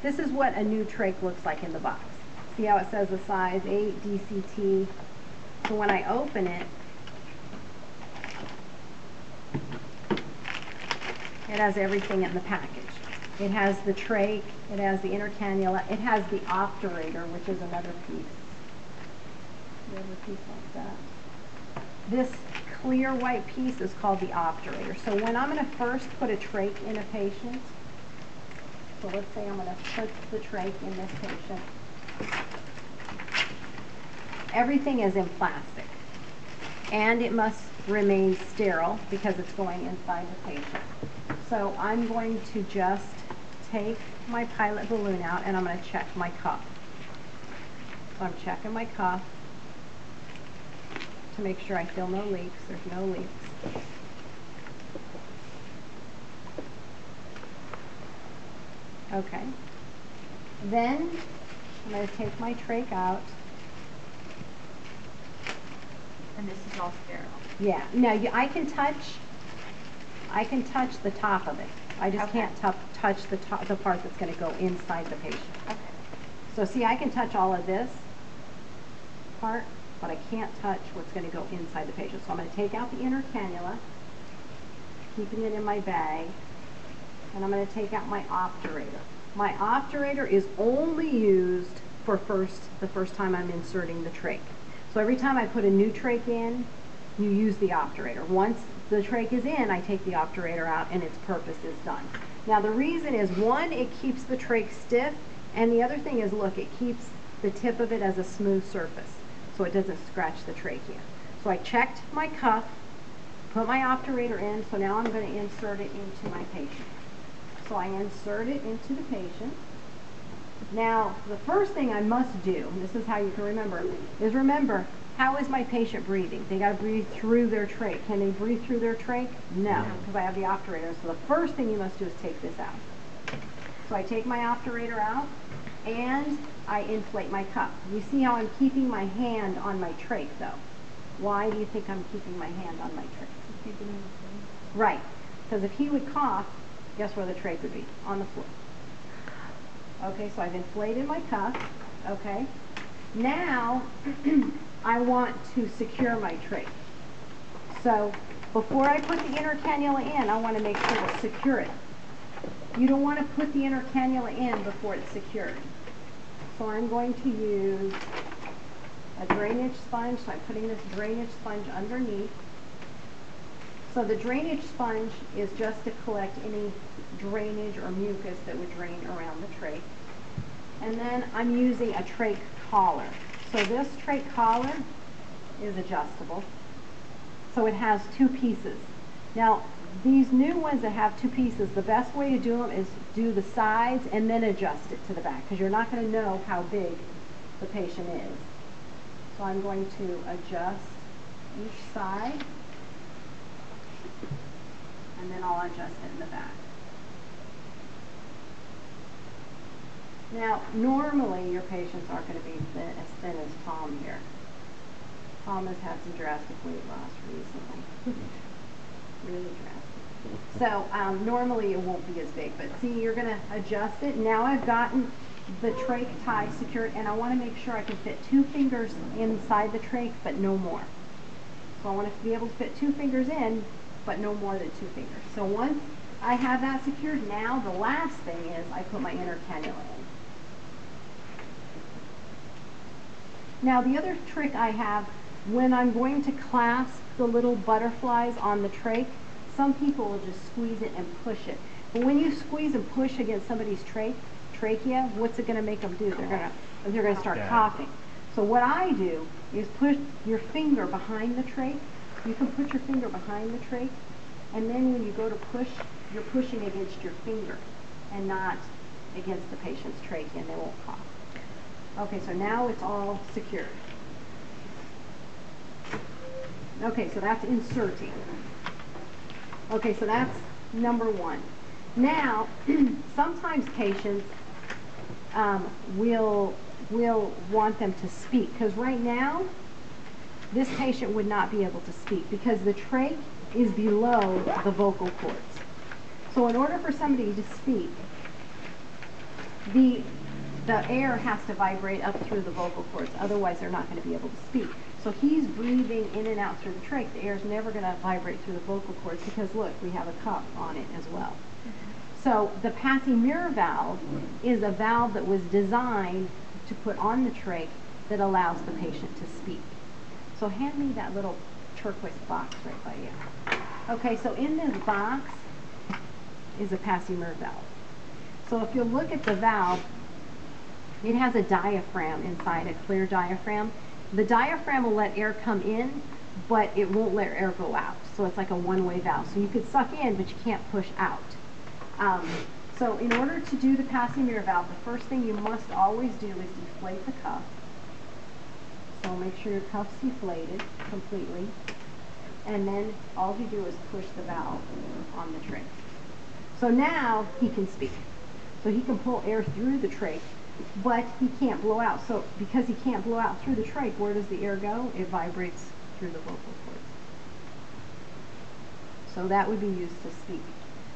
This is what a new trach looks like in the box. See how it says the size 8 DCT. So when I open it, it has everything in the package. It has the trach, it has the inner cannula, it has the obturator, which is another piece. The other piece like that. This clear white piece is called the obturator. So when I'm going to first put a trach in a patient, so let's say I'm going to put the trach in this patient, everything is in plastic. And it must remain sterile because it's going inside the patient. So I'm going to just take my pilot balloon out and I'm going to check my cuff. So I'm checking my cuff to make sure I feel no leaks. There's no leaks. Okay. Then I'm going to take my trach out. And this is all sterile. Yeah. Now I can touch the top of it. I just can't touch the part that's going to go inside the patient. Okay. So see, I can touch all of this part, but I can't touch what's going to go inside the patient. So I'm going to take out the inner cannula, keeping it in my bag, and I'm going to take out my obturator. My obturator is only used for the first time I'm inserting the trach. So every time I put a new trach in, you use the obturator. Once the trach is in, I take the obturator out and its purpose is done. Now the reason is, one, it keeps the trach stiff, and the other thing is, look, it keeps the tip of it as a smooth surface so it doesn't scratch the trachea. So I checked my cuff, put my obturator in, so now I'm going to insert it into my patient. So I insert it into the patient. Now the first thing I must do, and this is how you can remember, is remember, how is my patient breathing? They got to breathe through their trach. Can they breathe through their trach? No, because I have the obturator. So the first thing you must do is take this out. So I take my obturator out and I inflate my cuff. You see how I'm keeping my hand on my trach though? Why do you think I'm keeping my hand on my trach? Right, because if he would cough, guess where the trach would be? On the floor. Okay, so I've inflated my cuff. Okay, now I want to secure my trach. So before I put the inner cannula in, I want to make sure to secure it. You don't want to put the inner cannula in before it's secured. So I'm going to use a drainage sponge. So I'm putting this drainage sponge underneath. So the drainage sponge is just to collect any drainage or mucus that would drain around the trach. And then I'm using a trach collar. So this trach collar is adjustable. So it has two pieces. Now these new ones that have two pieces, the best way to do them is do the sides and then adjust it to the back, because you're not going to know how big the patient is. So I'm going to adjust each side and then I'll adjust it in the back. Now, normally your patients aren't going to be as thin as Tom here. Tom has had some drastic weight loss recently. Really drastic. So normally it won't be as big, but see, you're going to adjust it. Now I've gotten the trach tie secured, and I want to make sure I can fit 2 fingers inside the trach, but no more. So I want to be able to fit 2 fingers in, but no more than 2 fingers. So once I have that secured, now the last thing is I put my inner cannula in. Now the other trick I have, when I'm going to clasp the little butterflies on the trach, some people will just squeeze it and push it. But when you squeeze and push against somebody's trachea, what's it going to make them do? They're going to start coughing. So what I do is put your finger behind the trach. You can put your finger behind the trach, and then when you go to push, you're pushing against your finger and not against the patient's trachea, and they won't cough. Okay, so now it's all secured. Okay, so that's inserting. Okay, so that's number 1. Now, sometimes patients will want them to speak, because right now, this patient would not be able to speak because the trach is below the vocal cords. So in order for somebody to speak, the air has to vibrate up through the vocal cords, otherwise they're not going to be able to speak. So he's breathing in and out through the trach. The air is never going to vibrate through the vocal cords because look, we have a cup on it as well. So the passing mirror valve is a valve that was designed to put on the trach that allows the patient to speak. So hand me that little turquoise box right by you. Okay, so in this box is a passing mirror valve. So if you look at the valve, it has a diaphragm inside, a clear diaphragm. The diaphragm will let air come in, but it won't let air go out. So it's like a one-way valve. So you could suck in, but you can't push out. So in order to do the passing mirror valve, the first thing you must always do is deflate the cuff. So make sure your cuff's deflated completely. And then all you do is push the valve on the trach. So now he can speak. So he can pull air through the trach, but he can't blow out. So because he can't blow out through the trach, where does the air go? It vibrates through the vocal cords. So that would be used to speak.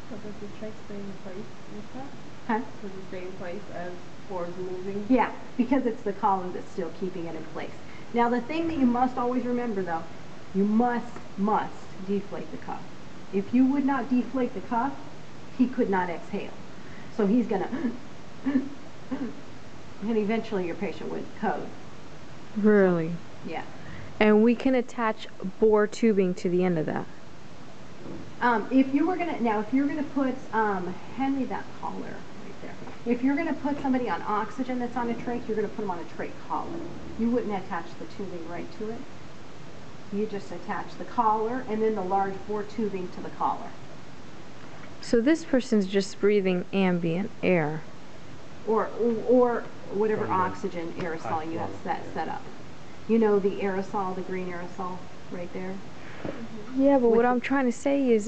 So does the trach stay in place with that? Huh? Does it stay in place as cords moving? Yeah, because it's the collar that's still keeping it in place. Now the thing that you must always remember though, you must deflate the cuff. If you would not deflate the cuff, he could not exhale. So he's gonna, and eventually your patient would code. Really? Yeah. And we can attach bore tubing to the end of that. If you were gonna put, hand me that collar right there. If you're gonna put somebody on oxygen that's on a trach, you're gonna put them on a trach collar. You wouldn't attach the tubing right to it. You just attach the collar and then the large bore tubing to the collar. So this person's just breathing ambient air. Or whatever oxygen aerosol you have set up. You know the aerosol, the green aerosol right there? Yeah, but With what the- I'm trying to say is